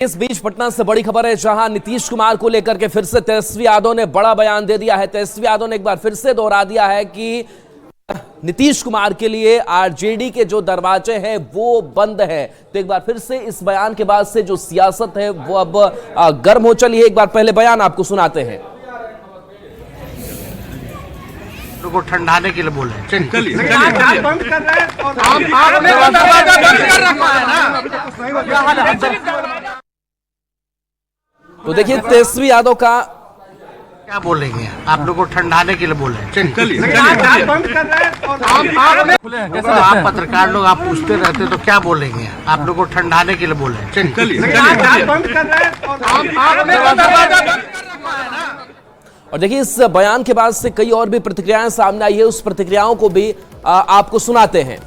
इस बीच पटना से बड़ी खबर है, जहां नीतीश कुमार को लेकर के फिर से तेजस्वी यादव ने बड़ा बयान दे दिया है। तेजस्वी यादव ने एक बार फिर से दोहरा दिया है कि नीतीश कुमार के लिए आरजेडी के जो दरवाजे हैं वो बंद है। तो एक बार फिर से इस बयान के बाद से जो सियासत है वो अब गर्म हो चली है। एक बार पहले बयान आपको सुनाते हैं। को ठंडाने के लिए बोल रहे हैं, चलिए बंद कर रहे हैं और आपने दरवाजा बंद कर रखा है ना। तो देखिए तेजस्वी यादव का क्या बोलेंगे, आप लोग को ठंडाने के लिए बोल रहे हैं, चलिए बंद कर रहे हैं और आप पत्रकार लोग आप पूछते रहते तो क्या बोलेंगे, आप लोग को ठंडाने के लिए बोल रहे हैं, चलिए बंद कर रहे हैं और देखिए इस बयान के बाद से कई और भी प्रतिक्रियाएं सामने आई है। उस प्रतिक्रियाओं को भी आपको सुनाते हैं।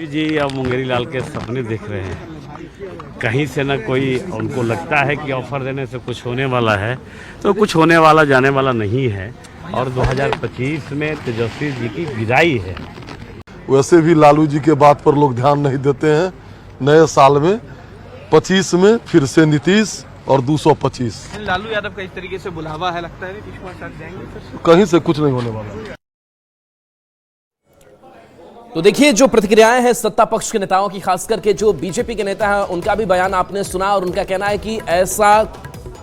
जी अब मुंगेरी लाल के सपने देख रहे हैं, कहीं से ना कोई उनको लगता है कि ऑफर देने से कुछ होने वाला है, तो कुछ होने वाला जाने वाला नहीं है। और 2025 में तेजस्वी जी की विदाई है। वैसे भी लालू जी के बात पर लोग ध्यान नहीं देते हैं। नए साल में 25 में फिर से नीतीश और 225। लालू यादव का इस तरीके से बुलावा है, लगता है नीतीश कुमार साथ जाएंगे, कहीं से कुछ नहीं होने वाला। तो देखिए जो प्रतिक्रियाएं हैं सत्ता पक्ष के नेताओं की, खास करके जो बीजेपी के नेता हैं उनका भी बयान आपने सुना और उनका कहना है कि ऐसा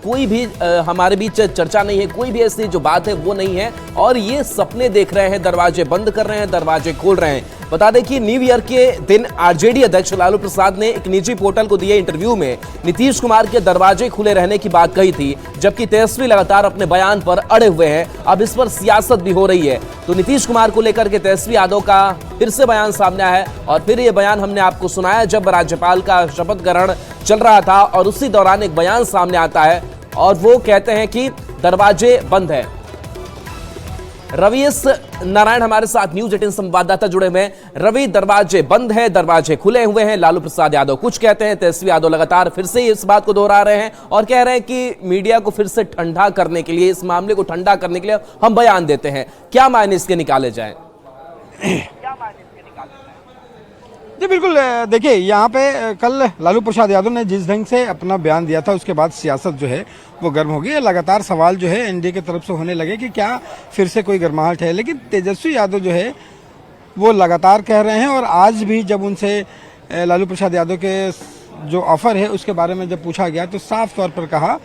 कोई भी हमारे बीच चर्चा नहीं है, कोई भी ऐसी जो बात है वो नहीं है और ये सपने देख रहे हैं, दरवाजे बंद कर रहे हैं, दरवाजे खोल रहे हैं। बता दें कि न्यू ईयर के दिन आरजेडी अध्यक्ष लालू प्रसाद ने एक निजी पोर्टल को दिए इंटरव्यू में नीतीश कुमार के दरवाजे खुले रहने की बात कही थी, जबकि तेजस्वी लगातार अपने बयान पर अड़े हुए हैं। अब इस पर सियासत भी हो रही है। तो नीतीश कुमार को लेकर के तेजस्वी यादव का फिर से बयान सामने आया है और फिर ये बयान हमने आपको सुनाया जब राज्यपाल का शपथ ग्रहण चल रहा था और उसी दौरान एक बयान सामने आता है और वो कहते हैं कि दरवाजे बंद है। रवि एस नारायण हमारे साथ न्यूज 18 संवाददाता जुड़े हुए हैं। रवि, दरवाजे बंद है, दरवाजे खुले हुए हैं, लालू प्रसाद यादव कुछ कहते हैं, तेजस्वी यादव लगातार फिर से इस बात को दोहरा रहे हैं और कह रहे हैं कि मीडिया को फिर से ठंडा करने के लिए, इस मामले को ठंडा करने के लिए हम बयान देते हैं। क्या मायने इसके निकाले जाए? जी बिल्कुल, देखिए यहाँ पे कल लालू प्रसाद यादव ने जिस ढंग से अपना बयान दिया था उसके बाद सियासत जो है वो गर्म हो गई। लगातार सवाल जो है एनडीए की तरफ से होने लगे कि क्या फिर से कोई गर्माहट है, लेकिन तेजस्वी यादव जो है वो लगातार कह रहे हैं और आज भी जब उनसे लालू प्रसाद यादव के जो ऑफर है उसके बारे में जब पूछा गया तो साफ तौर पर कहा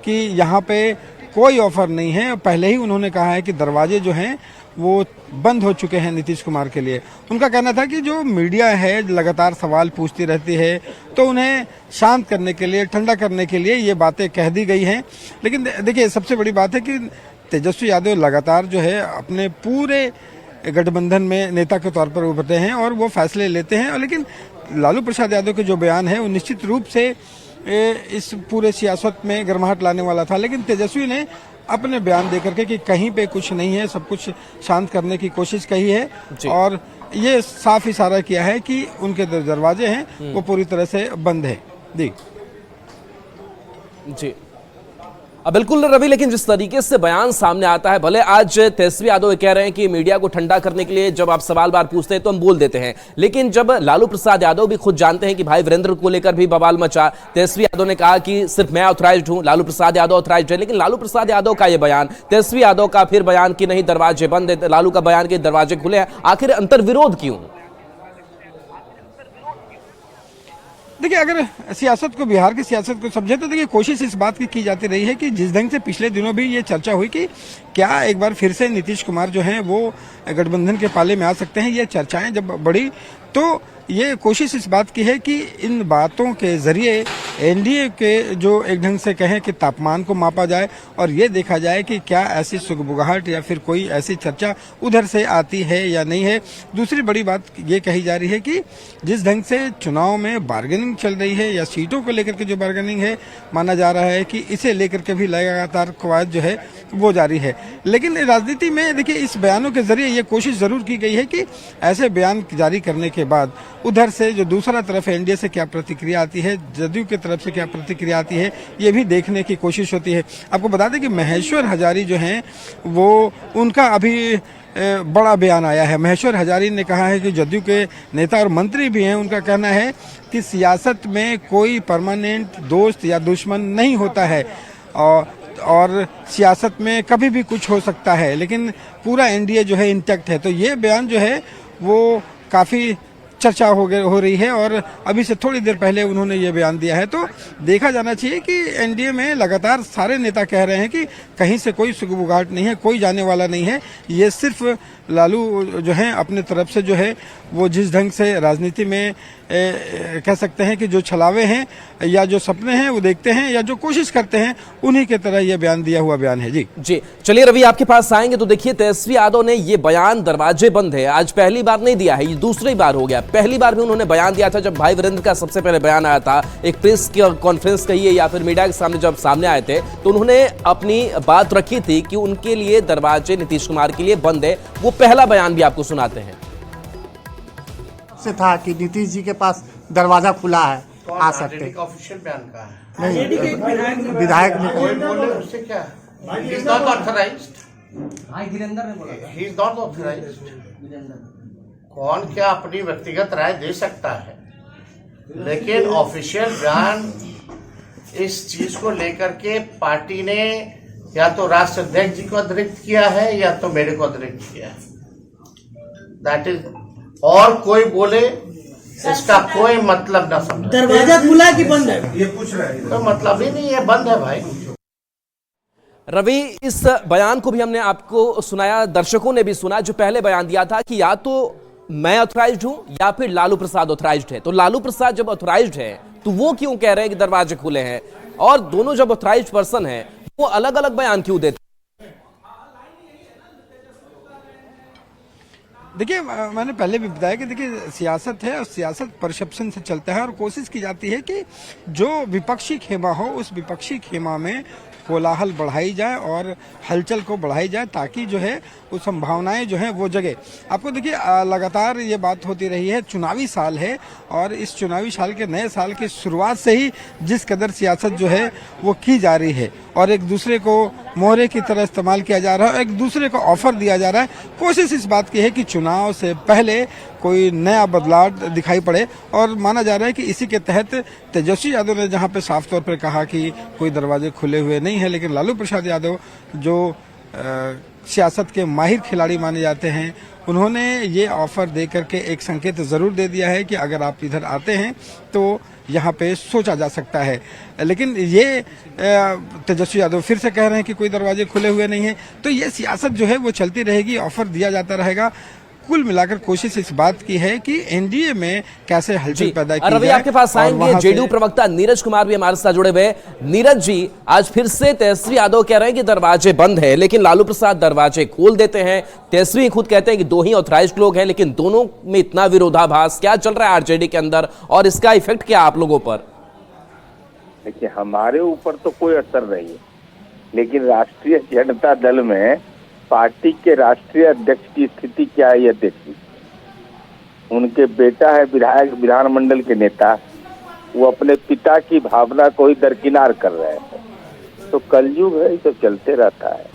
कि यहाँ पे कोई ऑफर नहीं है। पहले ही उन्होंने कहा है कि दरवाजे जो हैं वो बंद हो चुके हैं नीतीश कुमार के लिए। उनका कहना था कि जो मीडिया है लगातार सवाल पूछती रहती है तो उन्हें शांत करने के लिए, ठंडा करने के लिए ये बातें कह दी गई हैं। लेकिन देखिए सबसे बड़ी बात है कि तेजस्वी यादव लगातार जो है अपने पूरे गठबंधन में नेता के तौर पर उभरते हैं और वो फैसले लेते हैं। लेकिन लालू प्रसाद यादव के जो बयान है वो निश्चित रूप से इस पूरे सियासत में गर्माहट लाने वाला था। लेकिन तेजस्वी ने अपने बयान देकर के कि कहीं पे कुछ नहीं है, सब कुछ शांत करने की कोशिश कही है और ये साफ इशारा किया है कि उनके दरवाजे हैं वो पूरी तरह से बंद है। जी बिल्कुल रवि, लेकिन जिस तरीके से बयान सामने आता है, भले आज तेजस्वी यादव कह रहे हैं कि मीडिया को ठंडा करने के लिए जब आप सवाल बार पूछते हैं तो हम बोल देते हैं, लेकिन जब लालू प्रसाद यादव भी खुद जानते हैं कि भाई वीरेंद्र को लेकर भी बवाल मचा, तेजस्वी यादव ने कहा कि सिर्फ मैं ऑथराइज्ड हूं, लालू प्रसाद यादव ऑथराइज्ड है, लेकिन लालू प्रसाद यादव का यह बयान, तेजस्वी यादव का फिर बयान कि नहीं दरवाजे बंद है, लालू का बयान कि दरवाजे खुले हैं, आखिर अंतर्विरोध क्यों? देखिए अगर सियासत को, बिहार की सियासत को समझे तो देखिए कोशिश इस बात की जाती रही है कि जिस ढंग से पिछले दिनों भी ये चर्चा हुई कि क्या एक बार फिर से नीतीश कुमार जो हैं वो गठबंधन के पाले में आ सकते हैं, ये चर्चाएं जब बढ़ी तो ये कोशिश इस बात की है कि इन बातों के जरिए एनडीए के जो एक ढंग से कहें कि तापमान को मापा जाए और ये देखा जाए कि क्या ऐसी सुगबुगाहट या फिर कोई ऐसी चर्चा उधर से आती है या नहीं है। दूसरी बड़ी बात ये कही जा रही है कि जिस ढंग से चुनाव में बार्गेनिंग चल रही है या सीटों को लेकर के जो बार्गेनिंग है, माना जा रहा है कि इसे लेकर के भी लगातार कवायद जो है वो जारी है। लेकिन राजनीति में देखिए इस बयानों के जरिए ये कोशिश जरूर की गई है कि ऐसे बयान जारी करने के बाद उधर से जो दूसरा तरफ एनडीए से क्या प्रतिक्रिया आती है, जदयू की तरफ से क्या प्रतिक्रिया आती है, ये भी देखने की कोशिश होती है। आपको बता दें कि महेश्वर हजारी जो हैं वो उनका अभी बड़ा बयान आया है। महेश्वर हजारी ने कहा है कि जदयू के नेता और मंत्री भी हैं, उनका कहना है कि सियासत में कोई परमानेंट दोस्त या दुश्मन नहीं होता है और सियासत में कभी भी कुछ हो सकता है, लेकिन पूरा एनडीए जो है इंटैक्ट है। तो ये बयान जो है वो काफ़ी चर्चा हो रही है और अभी से थोड़ी देर पहले उन्होंने ये बयान दिया है। तो देखा जाना चाहिए कि एनडीए में लगातार सारे नेता कह रहे हैं कि कहीं से कोई सुगबुगाहट नहीं है, कोई जाने वाला नहीं है। ये सिर्फ लालू जो हैं अपने तरफ से जो है वो जिस ढंग से राजनीति में कह सकते हैं कि जो छलावे हैं या जो सपने हैं वो देखते हैं या जो कोशिश करते हैं, उन्हीं के तरह ये बयान दिया हुआ बयान है। जी चलिए रवि, आपके पास आएंगे तो देखिए, तेजस्वी यादव ने ये बयान दरवाजे बंद है आज पहली बार नहीं दिया है, ये दूसरी बार हो गया। पहली बार भी उन्होंने बयान दिया था जब भाई वीरेंद्र का सबसे पहले बयान आया था, एक प्रेस कॉन्फ्रेंस कहिए या फिर मीडिया के सामने जब सामने आए थे तो उन्होंने अपनी बात रखी थी कि उनके लिए दरवाजे नीतीश कुमार के लिए बंद है। वो पहला बयान भी आपको सुनाते हैं। से था कि नीतीश जी के पास दरवाजा खुला है, आ सकते हैं। ऑफिशियल बयान का है, नहीं विधायक ने कोई बोले उससे क्या, he is not authorized, he is not authorized। कौन क्या अपनी व्यक्तिगत राय दे सकता है, लेकिन ऑफिशियल बयान इस चीज को लेकर के पार्टी ने या तो राष्ट्रीय अध्यक्ष जी को अतिरिक्त किया है या तो मेरे को अतिरिक्त किया है। दैट इज, और कोई बोले इसका कोई मतलब ना समझे। दरवाजा खुला कि बंद है, ये पूछ रहे हैं, तो मतलब ही नहीं है, बंद है भाई। रवि, इस बयान को भी हमने आपको सुनाया, दर्शकों ने भी सुना, जो पहले बयान दिया था कि या तो मैं ऑथराइज्ड हूं या फिर लालू प्रसाद ऑथराइज्ड है। तो लालू प्रसाद जब ऑथराइज्ड है तो वो क्यों कह रहे हैं कि दरवाजे खुले हैं, और दोनों जब ऑथराइज्ड पर्सन है वो अलग अलग बयान क्यों देते? देखिए, मैंने पहले भी बताया कि देखिए सियासत है और सियासत परसेप्शन से चलता है और कोशिश की जाती है कि जो विपक्षी खेमा हो उस विपक्षी खेमा में कोलाहल बढ़ाई जाए और हलचल को बढ़ाई जाए, ताकि जो है वो संभावनाएं जो हैं वो जगे। आपको देखिए लगातार ये बात होती रही है, चुनावी साल है और इस चुनावी साल के नए साल की शुरुआत से ही जिस कदर सियासत जो है वो की जा रही है और एक दूसरे को मोहरे की तरह इस्तेमाल किया जा रहा है, एक दूसरे को ऑफर दिया जा रहा है। कोशिश इस बात की है कि चुनाव से पहले कोई नया बदलाव दिखाई पड़े और माना जा रहा है कि इसी के तहत तेजस्वी यादव ने जहां पे साफ तौर पर कहा कि कोई दरवाजे खुले हुए नहीं है, लेकिन लालू प्रसाद यादव जो सियासत के माहिर खिलाड़ी माने जाते हैं, उन्होंने ये ऑफर दे करके एक संकेत जरूर दे दिया है कि अगर आप इधर आते हैं तो यहाँ पे सोचा जा सकता है। लेकिन ये तेजस्वी यादव फिर से कह रहे हैं कि कोई दरवाजे खुले हुए नहीं है। तो ये सियासत जो है वो चलती रहेगी, ऑफर दिया जाता रहेगा। कुल मिलाकर कोशिश इस बात की है कि एनडीए में कैसे हलचल पैदा की जाए। रवि, आपके पास आएंगे जेडीयू प्रवक्ता नीरज कुमार भी हमारे साथ जुड़े हुए हैं। नीरज जी, आज फिर से तेजस्वी यादव कह रहे हैं कि दरवाजे बंद है, लेकिन लालू प्रसाद दरवाजे खोल देते हैं। तेजस्वी खुद कहते हैं कि दो ही ऑथराइज्ड लोग हैं, लेकिन दोनों में इतना विरोधाभास क्या चल रहा है आरजेडी के अंदर, और इसका इफेक्ट क्या आप लोगों पर? देखिए, हमारे ऊपर तो कोई असर नहीं है, लेकिन राष्ट्रीय जनता दल में पार्टी के राष्ट्रीय अध्यक्ष की स्थिति क्या है यह देखिए। उनके बेटा है विधायक, विधानमंडल के नेता, वो अपने पिता की भावना को ही दरकिनार कर रहे हैं। तो कलयुग है, ये सब चलते रहता है,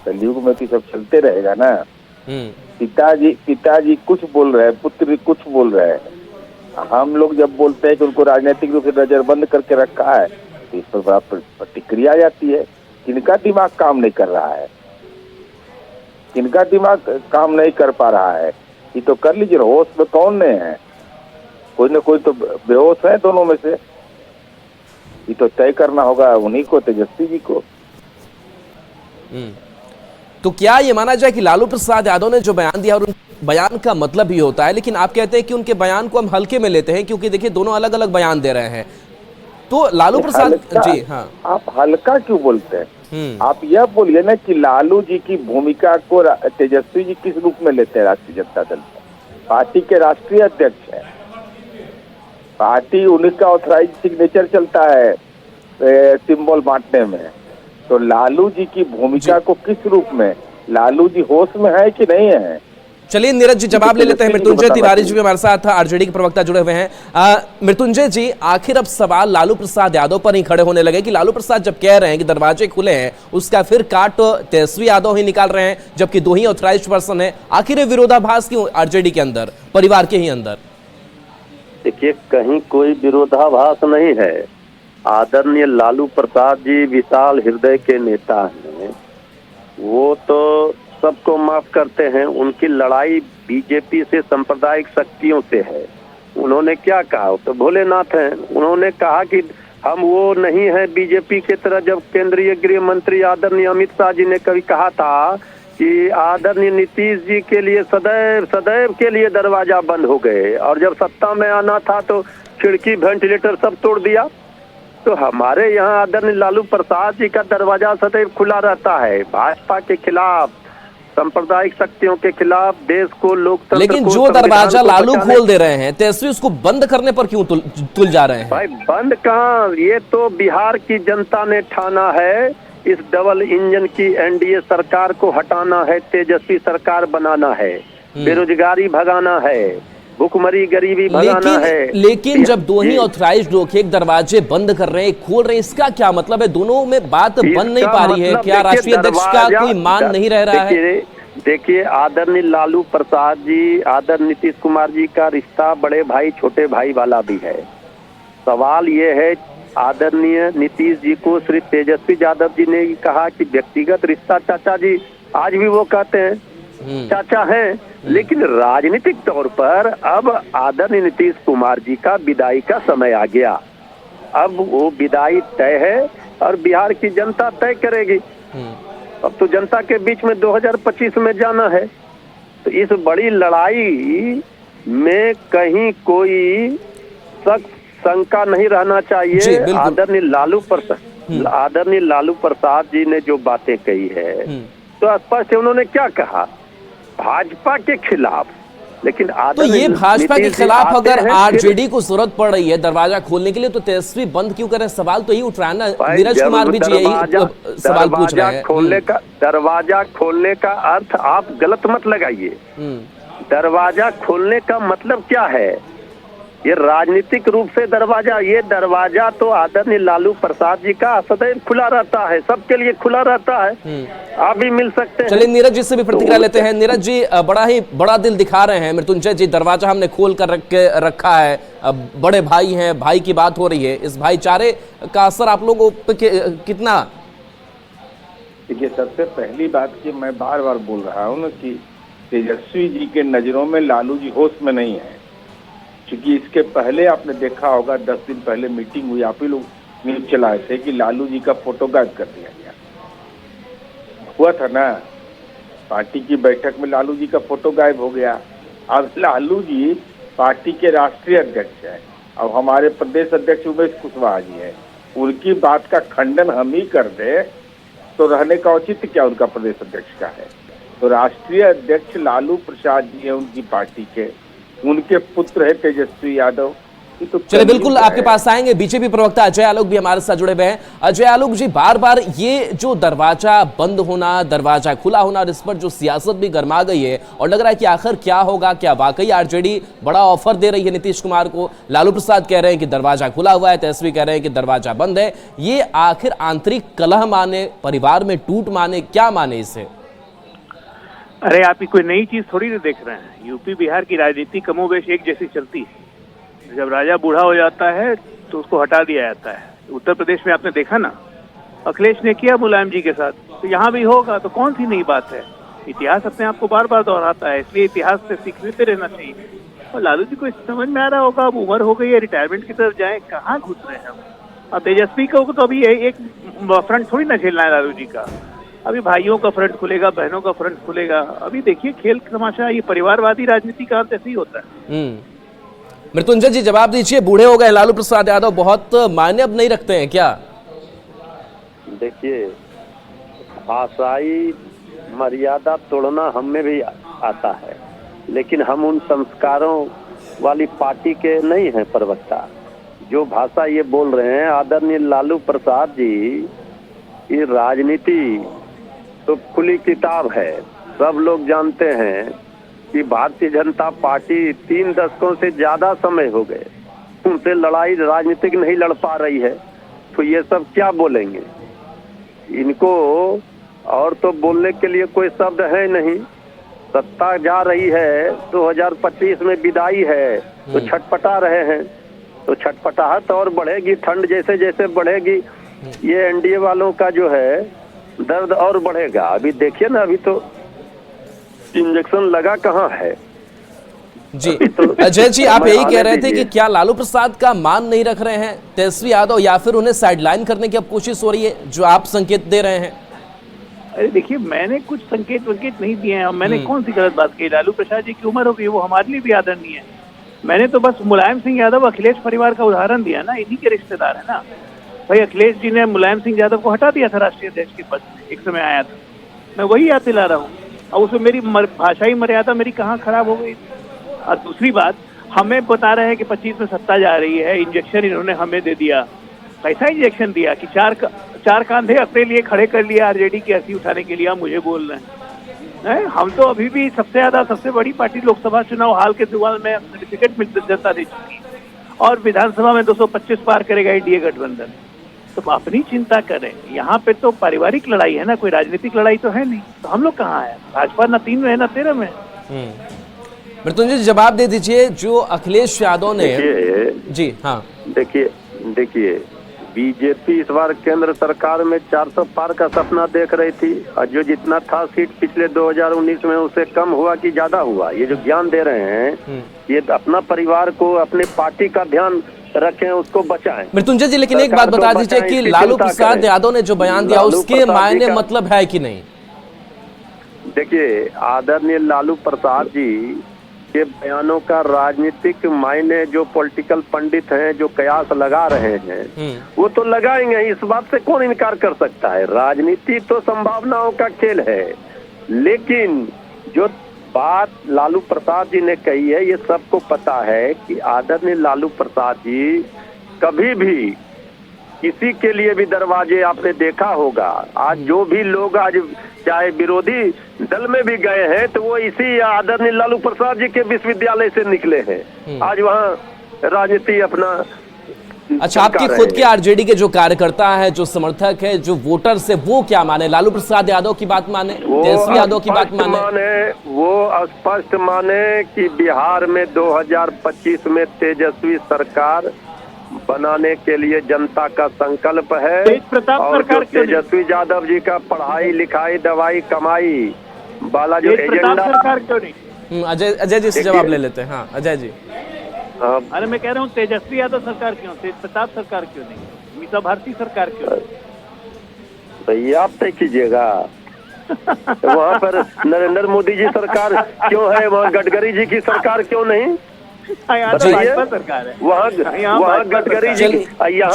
कलयुग में तो सब चलते रहेगा ना। पिताजी कुछ बोल रहे हैं, पुत्र कुछ बोल रहे हैं। हम लोग जब बोलते हैं कि उनको राजनीतिक रूप से नजरबंद करके रखा है, तो इस पर बड़ा प्रतिक्रिया आ जाती है। किनका दिमाग काम नहीं कर रहा है, किनका दिमाग काम नहीं कर पा रहा है, ये तो कर लीजिए। होश में कौन नहीं है, कोई ना कोई तो बेहोश है दोनों में से। ये तो तय करना होगा उन्हीं को, तेजस्वी जी को। तो क्या ये माना जाए कि लालू प्रसाद यादव ने जो बयान दिया, और उन बयान का मतलब ही होता है, लेकिन आप कहते हैं कि उनके बयान को हम हल्के में लेते हैं क्योंकि देखिए दोनों अलग अलग बयान दे रहे हैं। तो लालू प्रसाद जी, हाँ, आप हल्का क्यों बोलते हैं? आप यह बोलिए ना कि लालू जी की भूमिका को तेजस्वी जी किस रूप में लेते हैं राष्ट्रीय जनता दल में? पार्टी के राष्ट्रीय अध्यक्ष है, पार्टी उन्हीं का ऑथराइज सिग्नेचर चलता है सिंबल बांटने में। तो लालू जी की भूमिका को किस रूप में, लालू जी होश में है कि नहीं है, चलिए नीरज जी जवाब ले लेते हैं। मृत्युंजय तिवारी जी भी हमारे साथ आरजेडी के प्रवक्ता जुड़े हुए हैं। मृत्युंजय जी, आखिर अब सवाल लालू प्रसाद यादव पर ही खड़े होने लगे कि लालू प्रसाद जब कह रहे हैं कि दरवाजे खुले हैं, उसका फिर काट तेजस्वी यादव ही निकाल रहे हैं, जबकि 2 ही ऑथराइज्ड पर्सन है। आखिर ये विरोधाभास क्यों आरजेडी के अंदर, परिवार के ही अंदर? देखिए, कहीं कोई विरोधाभास नहीं है। आदरणीय लालू प्रसाद जी विशाल हृदय के नेता हैं, वो तो सबको माफ करते हैं। उनकी लड़ाई बीजेपी से सांप्रदायिक शक्तियों से है। उन्होंने क्या कहा, तो भोलेनाथ हैं, उन्होंने कहा कि हम वो नहीं है बीजेपी की तरह। जब केंद्रीय गृह मंत्री आदरणीय अमित शाह जी ने कभी कहा था कि आदरणीय नीतीश जी के लिए सदैव के लिए दरवाजा बंद हो गए, और जब सत्ता में आना था तो खिड़की वेंटिलेटर सब तोड़ दिया। तो हमारे यहाँ आदरणीय लालू प्रसाद जी का दरवाजा सदैव खुला रहता है, भाजपा के खिलाफ, सांप्रदायिक शक्तियों के खिलाफ, देश को, लोकतंत्र। लेकिन जो दरवाजा लालू खोल दे रहे हैं, तेजस्वी उसको बंद करने पर क्यों तुल जा रहे हैं? भाई बंद कहाँ, ये तो बिहार की जनता ने ठाना है। इस डबल इंजन की एनडीए सरकार को हटाना है, तेजस्वी सरकार बनाना है, बेरोजगारी भगाना है, भूखमरी गरीबी भगाना है। लेकिन जब 2 ही ऑथराइज्ड लोग एक दरवाजे बंद कर रहे हैं, खोल रहे हैं, इसका क्या मतलब है? दोनों में बात बन नहीं पा रही है क्या? राष्ट्रीय अध्यक्ष का कोई मान नहीं रह रहा है? देखिए, आदरणीय लालू प्रसाद जी, आदरणीय नीतीश कुमार जी का रिश्ता बड़े भाई छोटे भाई वाला भी है। सवाल ये है, आदरणीय नीतीश जी को श्री तेजस्वी यादव जी ने कहा कि व्यक्तिगत रिश्ता, चाचा जी आज भी वो कहते हैं चाचा हैं, लेकिन राजनीतिक तौर पर अब आदरणीय नीतीश कुमार जी का विदाई का समय आ गया। अब वो विदाई तय है और बिहार की जनता तय करेगी। अब तो जनता के बीच में 2025 में जाना है। तो इस बड़ी लड़ाई में कहीं कोई शंका नहीं रहना चाहिए। आदरणीय लालू प्रसाद जी ने जो बातें कही है, तो स्पष्ट उन्होंने क्या कहा, भाजपा के खिलाफ। लेकिन तो ये भाजपा के खिलाफ अगर आरजेडी को जरूरत पड़ रही है दरवाजा खोलने के लिए, तो तेजस्वी बंद क्यों करें? सवाल तो यही उठ रहा है ना। नीरज कुमार भी यही सवाल पूछ रहे हैं। दरवाजा खोलने का अर्थ आप गलत मत लगाइए। दरवाजा खोलने का मतलब क्या है? ये राजनीतिक रूप से दरवाजा, ये दरवाजा तो आदरणीय लालू प्रसाद जी का सदैव खुला रहता है, सबके लिए खुला रहता है। आप भी मिल सकते हैं। चलिए नीरज जी से भी प्रतिक्रिया लेते हैं। नीरज जी, बड़ा दिल दिखा रहे हैं मृत्युंजय जी, दरवाजा हमने खोल कर रखा है, बड़े भाई हैं, भाई की बात हो रही है, इस भाईचारे का असर आप लोगों पे कितना? देखिए, सबसे पहली बात की मैं बार बार बोल रहा हूँ ना कि तेजस्वी जी के नजरों में लालू जी होश में नहीं है। क्योंकि इसके पहले आपने देखा होगा, 10 दिन पहले मीटिंग हुई, आप ही लोग न्यूज चलाए थे कि लालू जी का फोटो गायब कर दिया गया, हुआ था ना। पार्टी की बैठक में लालू जी का फोटो गायब हो गया। अब लालू जी पार्टी के राष्ट्रीय अध्यक्ष हैं, अब हमारे प्रदेश अध्यक्ष उमेश कुशवाहा जी हैं, उनकी बात का खंडन हम ही कर दे तो रहने का औचित्य क्या उनका प्रदेश अध्यक्ष का है? तो राष्ट्रीय अध्यक्ष लालू प्रसाद जी है उनकी पार्टी के, उनके पुत्र है तेजस्वी यादव। तो चलिए बिल्कुल आपके पास आएंगे। बीजेपी प्रवक्ता अजय आलोक भी हमारे साथ जुड़े हुए हैं। अजय आलोक जी, बार बार ये जो दरवाजा बंद होना, दरवाजा खुला होना, और इस पर जो सियासत भी गर्मा गई है और लग रहा है कि आखिर क्या होगा, क्या वाकई आरजेडी बड़ा ऑफर दे रही है नीतीश कुमार को? लालू प्रसाद कह रहे हैं कि दरवाजा खुला हुआ है, तेजस्वी कह रहे हैं कि दरवाजा बंद है। ये आखिर आंतरिक कलह माने, परिवार में टूट माने, क्या माने इसे? अरे आप कोई नई चीज थोड़ी ना देख रहे हैं। यूपी बिहार की राजनीति कमोबेश एक जैसी चलती है। जब राजा बूढ़ा हो जाता है तो उसको हटा दिया जाता है। उत्तर प्रदेश में आपने देखा ना, अखिलेश ने किया मुलायम जी के साथ, तो यहाँ भी होगा। तो कौन सी नई बात है? इतिहास अपने आप को बार बार दोहराता है, इसलिए इतिहास से सीखते रहना चाहिए। और लालू जी को समझ में आ रहा होगा, अब उम्र हो गई है, रिटायरमेंट की तरफ जाए, कहाँ घुस रहे हैं हम। और तेजस्वी को तो अभी एक फ्रंट थोड़ी ना झेलना है लालू जी का। अभी भाइयों का फ्रंट खुलेगा, बहनों का फ्रंट खुलेगा। अभी देखिए खेल तमाशा, ये परिवारवादी राजनीति का अर्थ ऐसे ही होता है। मृत्युंजय जी जवाब दीजिए, बूढ़े हो गए लालू प्रसाद यादव, बहुत मायने अब नहीं रखते हैं क्या? देखिए, भाषाई मर्यादा तोड़ना हम में भी आता है, लेकिन हम उन संस्कारों वाली पार्टी के नहीं हैं प्रवक्ता। जो भाषा ये बोल रहे हैं आदरणीय लालू प्रसाद जी, ये राजनीति तो खुली किताब है। सब लोग जानते हैं कि भारतीय जनता पार्टी 3 दशकों से ज्यादा समय हो गए उनसे लड़ाई राजनीतिक नहीं लड़ पा रही है, तो ये सब क्या बोलेंगे? इनको और तो बोलने के लिए कोई शब्द है नहीं। सत्ता जा रही है, 2025 में विदाई है, तो छटपटा रहे हैं, तो छटपटाहट और बढ़ेगी। ठंड जैसे जैसे बढ़ेगी ये एनडीए वालों का जो है दर्द और बढ़ेगा। अभी देखिए ना, अभी तो इंजेक्शन लगा कहाँ है। जी अजय जी, आप यही कह रहे थे कि क्या लालू प्रसाद का मान नहीं रख रहे हैं तेजस्वी यादव, या फिर उन्हें साइडलाइन करने की अब कोशिश हो रही है, जो आप संकेत दे रहे हैं? अरे देखिए, मैंने कुछ संकेत नहीं दिए हैं। मैंने कौन सी गलत बात कही? लालू प्रसाद जी की उम्र हो गई, वो हमारे लिए भी आदरणीय है। मैंने तो बस मुलायम सिंह यादव अखिलेश परिवार का उदाहरण दिया ना, इन्हीं के रिश्तेदार है ना भाई। अखिलेश जी ने मुलायम सिंह यादव को हटा दिया था राष्ट्रीय अध्यक्ष के पद से, एक समय आया था। मैं वही याद दिला रहा हूँ। और उसमें मेरी भाषाई मर्यादा मेरी कहाँ खराब हो गई? और दूसरी बात, हमें बता रहे हैं कि 25 में सत्ता जा रही है, इंजेक्शन इन्होंने हमें दे दिया। कैसा इंजेक्शन दिया कि चार कांधे अपने लिए खड़े कर लिया आरजेडी की अर्थी उठाने के लिए? मुझे बोल रहे हैं हम तो अभी भी सबसे बड़ी पार्टी लोकसभा चुनाव हाल के दौरान में सर्टिफिकेट में जनता दे चुकी है, और विधानसभा में 225 पार करेगा एनडीए गठबंधन। तो अपनी चिंता करें। यहाँ पे तो पारिवारिक लड़ाई है ना, कोई राजनीतिक लड़ाई तो है नहीं। तो हम लोग कहाँ है? भाजपा ना 3 में है ना 13 में। मृत्युंजय जवाब दे दीजिए, जो अखिलेश यादव ने जी हाँ देखिए बीजेपी इस बार केंद्र सरकार में 400 पार का सपना देख रही थी, और जो जितना था सीट पिछले 2019 में उससे कम हुआ कि ज्यादा हुआ? ये जो ज्ञान दे रहे हैं, ये अपना परिवार को, अपने पार्टी का ध्यान रखें, उसको बचाएं। मृत्युंजय जी, लेकिन एक बात बता दीजिए कि लालू प्रसाद यादव ने जो बयान दिया उसके मायने मतलब है कि नहीं? देखिए, आदरणीय लालू प्रसाद जी के बयानों का राजनीतिक मायने जो पॉलिटिकल पंडित हैं, जो कयास लगा रहे हैं, वो तो लगाएंगे। इस बात से कौन इनकार कर सकता है? राजनीति तो संभावनाओं का खेल है। लेकिन जो बात लालू प्रसाद जी ने कही है, ये सबको पता है कि आदरणीय लालू प्रसाद जी कभी भी किसी के लिए भी दरवाजे, आपने देखा होगा, आज जो भी लोग आज चाहे विरोधी दल में भी गए हैं तो वो इसी आदरणीय लालू प्रसाद जी के विश्वविद्यालय से निकले हैं। आज वहाँ राजनीति अपना अच्छा, आपकी खुद के आरजेडी के जो कार्यकर्ता है, जो समर्थक है, जो वोटर्स है, वो क्या माने? लालू प्रसाद यादव की बात माने, तेजस्वी यादव की बात माने? वो स्पष्ट माने कि बिहार में 2025 में तेजस्वी सरकार बनाने के लिए जनता का संकल्प है। और जो तेजस्वी यादव जी का पढ़ाई लिखाई दवाई कमाई वाला जो एजेंडा, सरकार क्यों नहीं? अजय जी से जवाब ले लेते हैं। हाँ अजय जी। अरे मैं कह रहा हूँ तेजस्वी यादव सरकार क्यों, तेज प्रताप सरकार क्यों नहीं, मीसा भारती सरकार क्यों नहीं? भैया आप तय कीजिएगा। वहाँ पर नरेंद्र मोदी जी सरकार क्यों है, वहाँ गडकरी जी की सरकार क्यों नहीं? भाजपा सरकार है वहाँ गडकरी जी,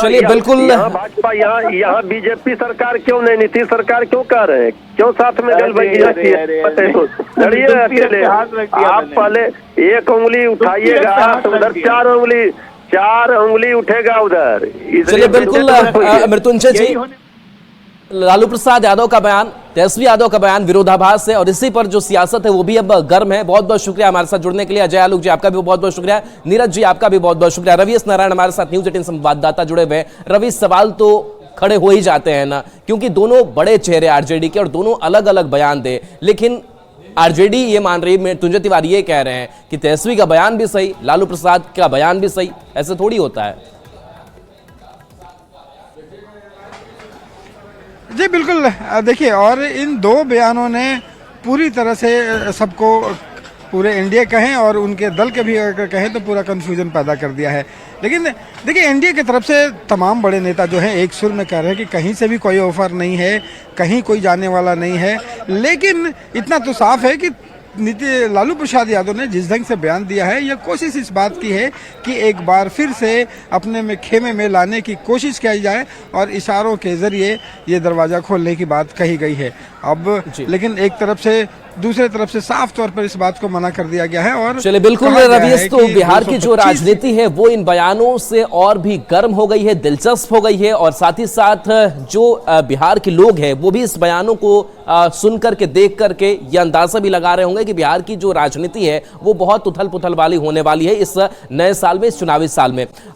चलिए बिल्कुल, यहाँ भाजपा, यहाँ बीजेपी सरकार क्यों नहीं? नीतीश सरकार क्यों कर रहे हैं? क्यों साथ में गलबैया लड़िए अकेले? आप पहले एक उंगली उठाइएगा तो उधर 4 उंगली उठेगा उधर। चलिए बिल्कुल, मृत्युंजय जी, लालू प्रसाद यादव का बयान, तेजस्वी यादव का बयान विरोधाभास है, और इसी पर जो सियासत है वो भी अब गर्म है। बहुत बहुत शुक्रिया हमारे साथ जुड़ने के लिए। अजय आलोक जी, आपका भी बहुत बहुत शुक्रिया। नीरज जी, आपका भी बहुत बहुत शुक्रिया। रवि एस नारायण हमारे साथ न्यूज 18 संवाददाता जुड़े हुए। रवि, सवाल तो खड़े हो ही जाते हैं ना, क्योंकि दोनों बड़े चेहरे आरजेडी के और दोनों अलग अलग बयान दे, लेकिन आरजेडी ये मान रही है, मृत्युंजय तिवारी ये कह रहे हैं कि तेजस्वी का बयान भी सही, लालू प्रसाद का बयान भी सही। ऐसे थोड़ी होता है। जी बिल्कुल, देखिए, और इन 2 बयानों ने पूरी तरह से सबको, पूरे एनडीए कहें और उनके दल के भी अगर कहें तो पूरा कन्फ्यूजन पैदा कर दिया है। लेकिन देखिए, एनडीए की तरफ से तमाम बड़े नेता जो हैं एक सुर में कह रहे हैं कि कहीं से भी कोई ऑफर नहीं है, कहीं कोई जाने वाला नहीं है। लेकिन इतना तो साफ है कि लालू प्रसाद यादव ने जिस ढंग से बयान दिया है, यह कोशिश इस बात की है कि एक बार फिर से अपने में खेमे में लाने की कोशिश की जाए, और इशारों के जरिए ये दरवाज़ा खोलने की बात कही गई है। अब लेकिन एक तरफ से दूसरे तरफ से साफ तौर पर इस बात को मना कर दिया गया है। और चलिए बिल्कुल कहा गया रवीश, है तो कि बिहार की जो 225 राजनीति है वो इन बयानों से और भी गर्म हो गई है, दिलचस्प हो गई है, और साथ ही साथ जो बिहार के लोग हैं वो भी इस बयानों को सुन करके देख करके ये अंदाजा भी लगा रहे होंगे कि बिहार की जो राजनीति है वो बहुत उथल पुथल वाली होने वाली है इस नए साल में, इस चुनावी साल में।